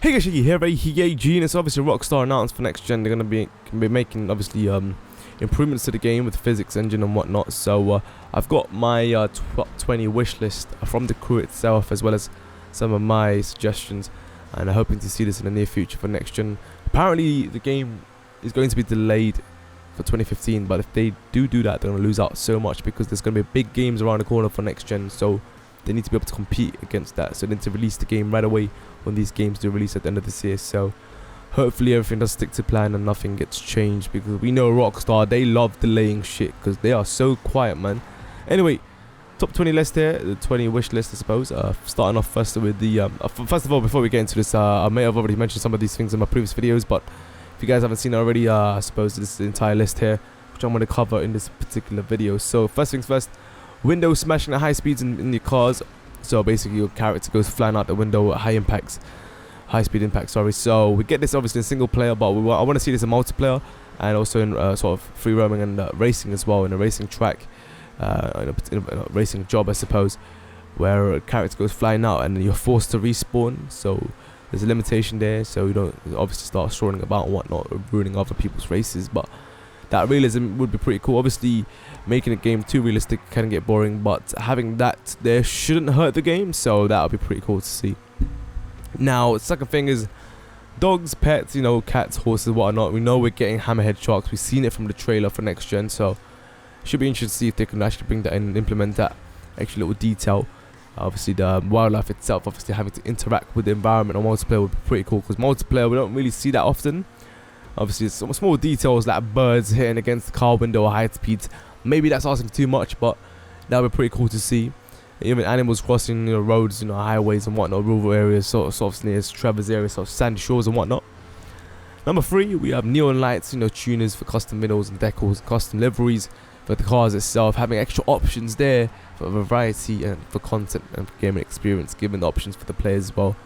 Hey guys, Shiggy here, G, and it's obviously Rockstar announced for next gen. They're gonna be making obviously improvements to the game with the physics engine and whatnot. So I've got my top 20 wish list from the crew itself, as well as some of my suggestions, and I'm hoping to see this in the near future for next gen. Apparently, the game is going to be delayed for 2015, but if they do that, they're gonna lose out so much because there's gonna be big games around the corner for next gen. So they need to be able to compete against that. So they need to release the game right away when these games do release at the end of this year. So hopefully everything does stick to plan and nothing gets changed, because we know Rockstar, they love delaying shit because they are so quiet, man. Anyway, top 20 list here, the 20 wish list, I suppose. Starting off first with the first of all, before we get into this, I may have already mentioned some of these things in my previous videos, but if you guys haven't seen it already, I suppose this is the entire list here, which I'm going to cover in this particular video. So first things first, window smashing at high speeds in your cars. So basically your character goes flying out the window at high speed impact, sorry. So we get this obviously in single player, but I want to see this in multiplayer, and also in sort of free roaming and racing as well, in a racing track, in a racing job, I suppose, where a character goes flying out and you're forced to respawn. So there's a limitation there, so you don't obviously start strolling about and whatnot, ruining other people's races. But that realism would be pretty cool. Obviously, making a game too realistic can get boring, but having that there shouldn't hurt the game, so that would be pretty cool to see. Now, the second thing is dogs, pets, you know, cats, horses, whatnot. We know we're getting hammerhead sharks. We've seen it from the trailer for next gen, so it should be interesting to see if they can actually bring that in and implement that extra little detail. Obviously, the wildlife itself, obviously having to interact with the environment on multiplayer would be pretty cool, because multiplayer we don't really see that often. Obviously, some small details like birds hitting against the car window at high speeds. Maybe that's asking too much, but that would be pretty cool to see. Even animals crossing, you know, roads, you know, highways and whatnot, rural areas, sort of near Trevor's areas, sort of sandy shores and whatnot. Number 3, we have neon lights, you know, tuners for custom middles and decals, custom liveries for the cars itself, having extra options there for variety and for content and for gaming experience, giving the options for the players as well.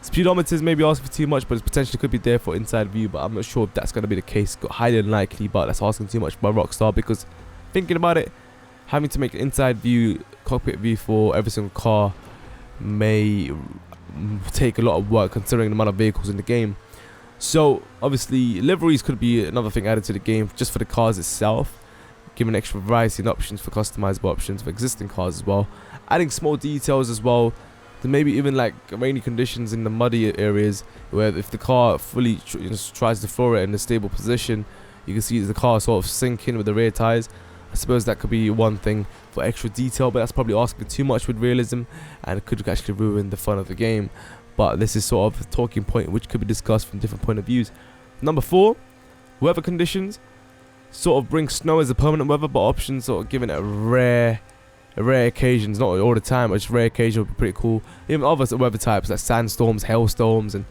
Speedometers may be asking for too much, but it potentially could be there for inside view, but I'm not sure if that's going to be the case. Highly unlikely, but that's asking too much by Rockstar, because thinking about it, having to make an inside view, cockpit view for every single car may take a lot of work considering the amount of vehicles in the game. So obviously liveries could be another thing added to the game just for the cars itself, giving extra variety and options for customizable options for existing cars as well, adding small details as well. Then maybe even like rainy conditions in the muddy areas, where if the car fully tries to floor it in a stable position, you can see the car sort of sink in with the rear tires. I suppose that could be one thing for extra detail, but that's probably asking too much with realism, and it could actually ruin the fun of the game. But this is sort of a talking point which could be discussed from different point of views. Number 4, weather conditions. Sort of bring snow as a permanent weather, but options sort of giving it rare occasions, not all the time, but just rare occasions would be pretty cool. Even other weather types like sandstorms, hailstorms, and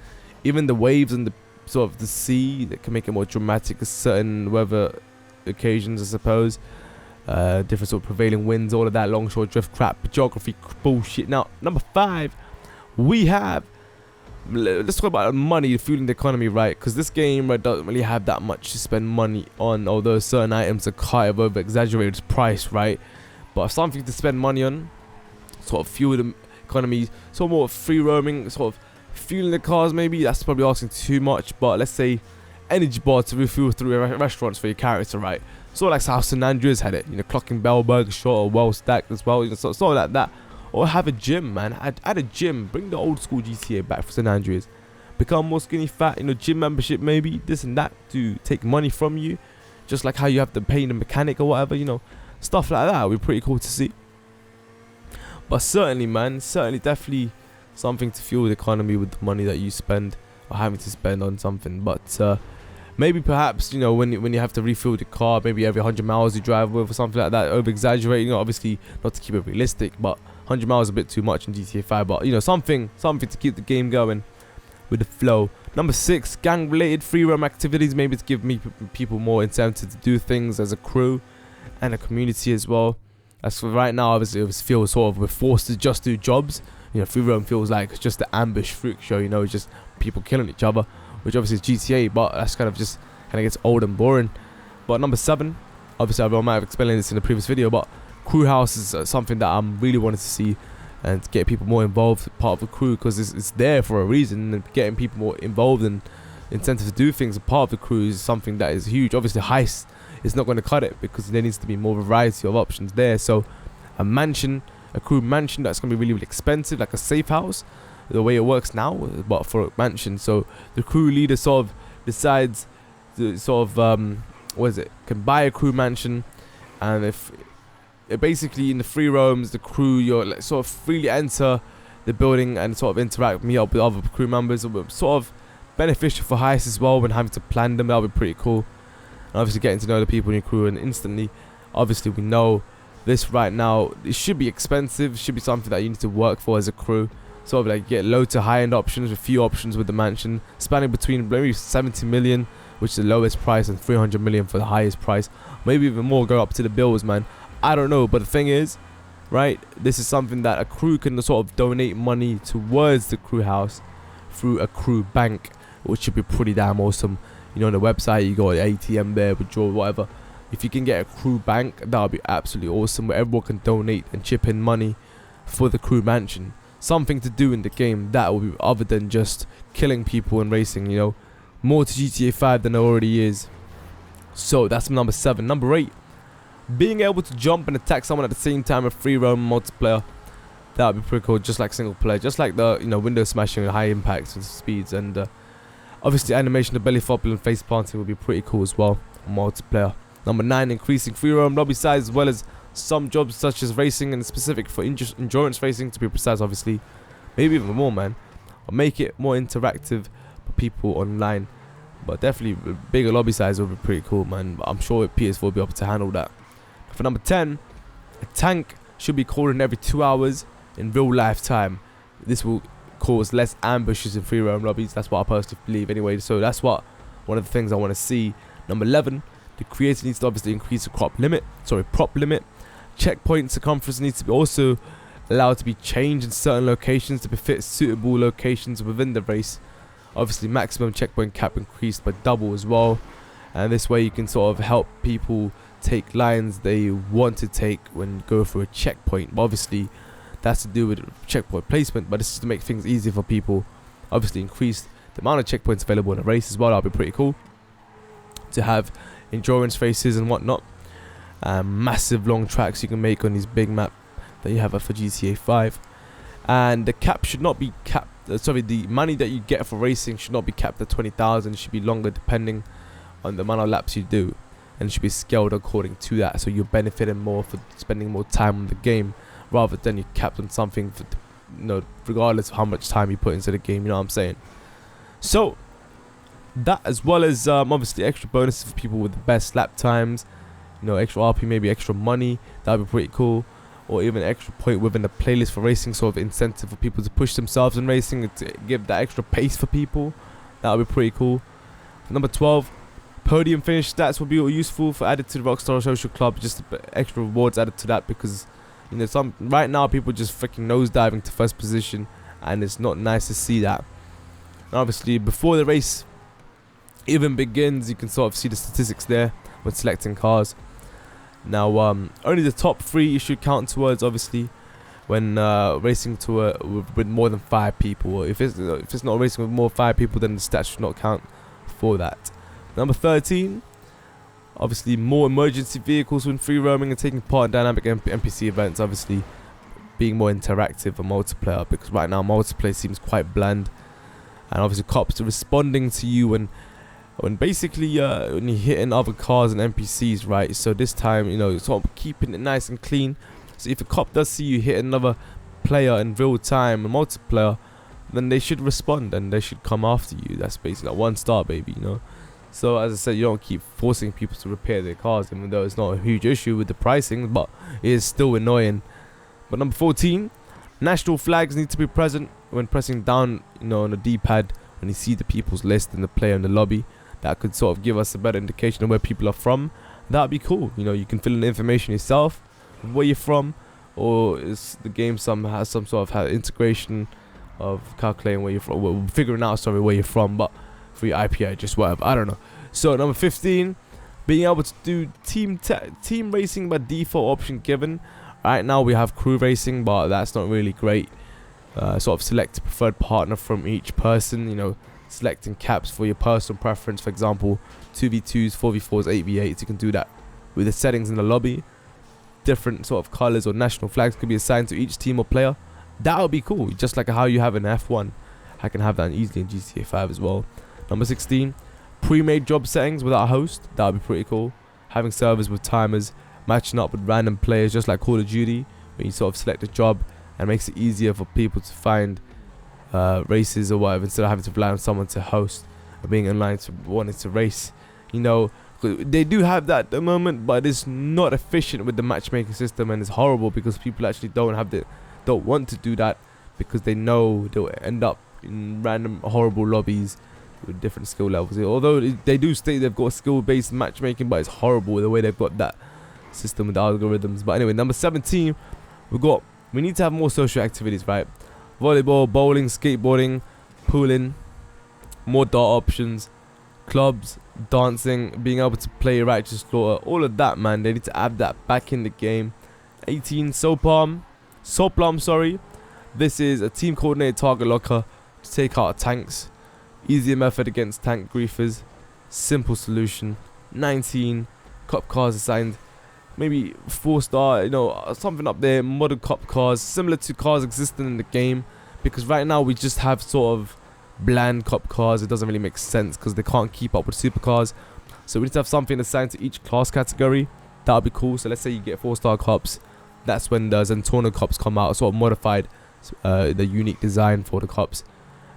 even the waves and the sort of the sea that can make it more dramatic. Certain weather occasions, I suppose. Different sort of prevailing winds, all of that longshore drift crap, geography bullshit. Now, number 5, we have, let's talk about money fueling the economy, right? Because this game doesn't really have that much to spend money on, although certain items are kind of over exaggerated price, right? But something to spend money on, sort of fuel the economy, sort of more free roaming, sort of fueling the cars maybe, that's probably asking too much. But let's say energy bar to refuel through restaurants for your character, right? Sort of like how San Andreas had it, you know, clocking Bell Burger short or well stacked as well, you know, sort of like that. Or have a gym, man. Add a gym, bring the old school GTA back for San Andreas. Become more skinny fat, you know, gym membership maybe, this and that, to take money from you, just like how you have to pay the mechanic or whatever, you know. Stuff like that would be pretty cool to see. But certainly, man, definitely something to fuel the economy with the money that you spend or having to spend on something. But maybe perhaps, you know, when you have to refuel the car, maybe every 100 miles you drive with or something like that, over exaggerating, you know, obviously not to keep it realistic, but 100 miles is a bit too much in GTA 5, but you know, something to keep the game going with the flow. Number 6, gang related free roam activities, maybe to give people more incentive to do things as a crew and a community as well. As for right now, obviously it feels sort of we're forced to just do jobs. You know, free roam feels like just the ambush freak show, you know, it's just people killing each other, which obviously is GTA, but that's kind of gets old and boring. But number 7, obviously I might have explained this in the previous video, but crew house is something that I'm really wanting to see. and get people more involved, part of the crew, because it's there for a reason. And getting people more involved and incentive to do things, a part of the crew, is something that is huge. Obviously, heist is not going to cut it because there needs to be more variety of options there. So a mansion, a crew mansion, that's going to be really, really expensive, like a safe house, the way it works now, but for a mansion. So the crew leader sort of decides to sort of can buy a crew mansion, and if basically in the free roams, the crew, you're like sort of freely enter the building and sort of interact, meet up with other crew members. Sort of beneficial for heists as well when having to plan them. That'll be pretty cool. And obviously getting to know the people in your crew, and instantly, obviously we know this right now, it should be expensive. It should be something that you need to work for as a crew. Sort of like get low to high end options with few options with the mansion, spanning between maybe 70 million, which is the lowest price, and 300 million for the highest price. Maybe even more, go up to the bills, man. I don't know, but the thing is, right, this is something that a crew can sort of donate money towards the crew house through a crew bank, which should be pretty damn awesome. You know, on the website, you got an ATM there, withdraw, whatever. If you can get a crew bank, that would be absolutely awesome, where everyone can donate and chip in money for the crew mansion. Something to do in the game that will be other than just killing people and racing, you know. More to GTA 5 than there already is. So that's number 7. Number 8, being able to jump and attack someone at the same time with free roam multiplayer. That would be pretty cool, just like single player, just like the, you know, window smashing and high impacts and speeds, and obviously animation of belly flopping and face planting would be pretty cool as well on multiplayer. Number 9, increasing free roam lobby size, as well as some jobs such as racing, and specific for endurance racing to be precise, obviously. Maybe even more, man. Or make it more interactive for people online. But definitely bigger lobby size would be pretty cool, man. But I'm sure PS4 will be able to handle that. For number 10, a tank should be called in every 2 hours in real life time. This will cause less ambushes in free roam lobbies. That's what I personally believe anyway. So that's what one of the things I want to see. Number 11, the creator needs to obviously increase the prop limit. Checkpoint circumference needs to be also allowed to be changed in certain locations to befit suitable locations within the race. Obviously maximum checkpoint cap increased by double as well, and this way you can sort of help people take lines they want to take when you go through a checkpoint. But obviously that's to do with checkpoint placement, but this is to make things easier for people. Obviously increase the amount of checkpoints available in a race as well. That'll be pretty cool to have endurance races and whatnot. Massive long tracks you can make on these big map that you have for GTA 5, and the cap should not be capped. The money that you get for racing should not be capped at 20,000. It should be longer depending on the amount of laps you do, and it should be scaled according to that. So you're benefiting more for spending more time on the game rather than you capped on something for, you know, regardless of how much time you put into the game. You know what I'm saying? So that, as well as obviously extra bonuses for people with the best lap times. You know, extra RP, maybe extra money. That would be pretty cool. Or even extra point within the playlist for racing, sort of incentive for people to push themselves in racing, to give that extra pace for people. That would be pretty cool. Number 12, podium finish stats will be useful for added to the Rockstar Social Club. Just extra rewards added to that, because, you know, right now people just freaking nosediving to first position, and it's not nice to see that. And obviously before the race even begins, you can sort of see the statistics there when selecting cars. Now only the top 3 should count towards, obviously, when racing with more than 5 people. If it's not racing with more than 5 people, then the stats should not count for that. Number 13, obviously more emergency vehicles when free roaming and taking part in dynamic NPC events, obviously being more interactive and multiplayer, because right now multiplayer seems quite bland, and obviously cops are responding to you when basically when you're hitting other cars and NPCs, right? So this time, you know, sort of keeping it nice and clean. So if a cop does see you hit another player in real time and multiplayer, then they should respond and they should come after you. That's basically like 1 star, baby, you know. So as I said, you don't keep forcing people to repair their cars, even though it's not a huge issue with the pricing, but it is still annoying. But number 14, national flags need to be present when pressing down, you know, on the D-pad when you see the people's list and the player in the lobby. That could sort of give us a better indication of where people are from. That would be cool. You know, you can fill in the information yourself, where you're from, or is the game has some sort of integration of calculating where you're from, well, figuring out where you're from, but for your IP address, whatever. I don't know. So number 15, being able to do team racing by default option given. Right now we have crew racing, but that's not really great. Sort of select a preferred partner from each person, you know, selecting caps for your personal preference. For example, 2v2s, 4v4s, 8v8s. You can do that with the settings in the lobby. Different sort of colors or national flags could be assigned to each team or player. That would be cool, just like how you have in F1. I can have that easily in GTA 5 as well. Number 16, pre-made job settings without a host. That would be pretty cool. Having servers with timers, matching up with random players, just like Call of Duty, when you sort of select a job, and makes it easier for people to find races or whatever, instead of having to rely on someone to host or being online to wanting to race. You know, they do have that at the moment, but it's not efficient with the matchmaking system, and it's horrible because people actually don't want to do that because they know they'll end up in random horrible lobbies with different skill levels. Although they do state they've got skill-based matchmaking, but it's horrible the way they've got that system with the algorithms. But anyway, number 17, we need to have more social activities, right? Volleyball, bowling, skateboarding, pooling, more dart options, clubs, dancing, being able to play Righteous Slaughter, all of that, man. They need to add that back in the game. 18, Sopalm, sorry. This is a team coordinated target locker to take out tanks. Easier method against tank griefers. Simple solution. 19, cop cars assigned. Maybe 4-star, you know, something up there. Modern cop cars, similar to cars existing in the game. Because right now we just have sort of bland cop cars. It doesn't really make sense because they can't keep up with supercars. So we need to have something assigned to each class category. That would be cool. So let's say you get 4-star cops. That's when the Zentorno cops come out, sort of modified, the unique design for the cops,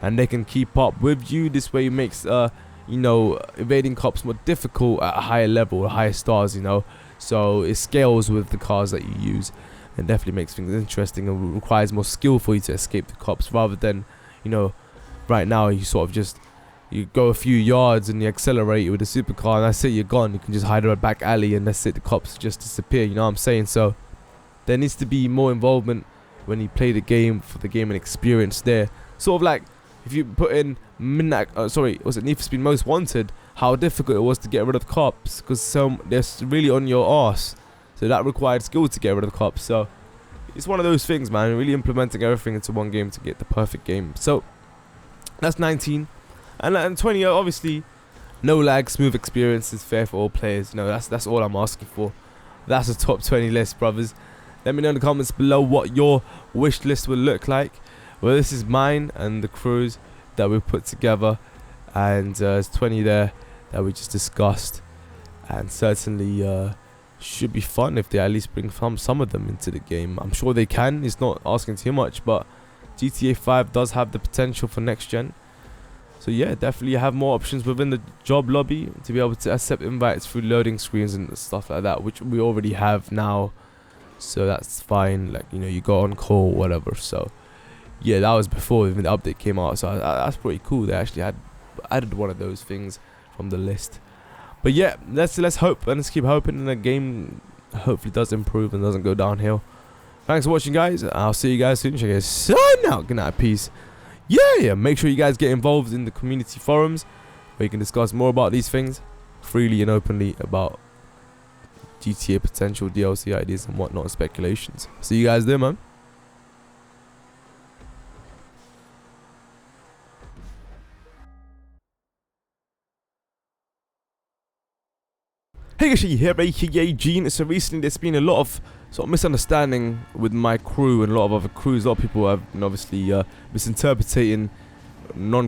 and they can keep up with you. This way it makes you know, evading cops more difficult at a higher level, higher stars, you know. So it scales with the cars that you use, and definitely makes things interesting and requires more skill for you to escape the cops, rather than, you know, right now you sort of just, you go a few yards and you accelerate with a supercar and that's it, you're gone. You can just hide in a back alley and that's it, the cops just disappear, you know what I'm saying? So there needs to be more involvement when you play the game, for the game and experience there. Sort of like if you put in Need for Speed Most Wanted, how difficult it was to get rid of cops because they're really on your arse. So that required skill to get rid of cops. So it's one of those things, man, really implementing everything into one game to get the perfect game. So that's 19. And 20, obviously, no lag, smooth experience is fair for all players. You know, that's all I'm asking for. That's a top 20 list, brothers. Let me know in the comments below what your wish list will look like. Well, this is mine and the crews that we put together, and there's 20 there that we just discussed, and certainly should be fun if they at least bring some of them into the game. I'm sure they can. It's not asking too much, but GTA 5 does have the potential for next gen. So yeah, definitely have more options within the job lobby to be able to accept invites through loading screens and stuff like that, which we already have now. So that's fine, like, you know, you go on call, whatever. So yeah, that was before even the update came out, so that's pretty cool. They actually had added one of those things from the list. But yeah, let's hope and let's keep hoping the game hopefully does improve and doesn't go downhill. Thanks for watching, guys. I'll see you guys soon. Check it out. Good night, peace. Yeah, make sure you guys get involved in the community forums where you can discuss more about these things freely and openly about GTA potential DLC ideas and whatnot, speculations. See you guys there, man. Hey guys, here, aka Gene. So recently there's been a lot of sort of misunderstanding with my crew and a lot of other crews. A lot of people have been obviously misinterpreting non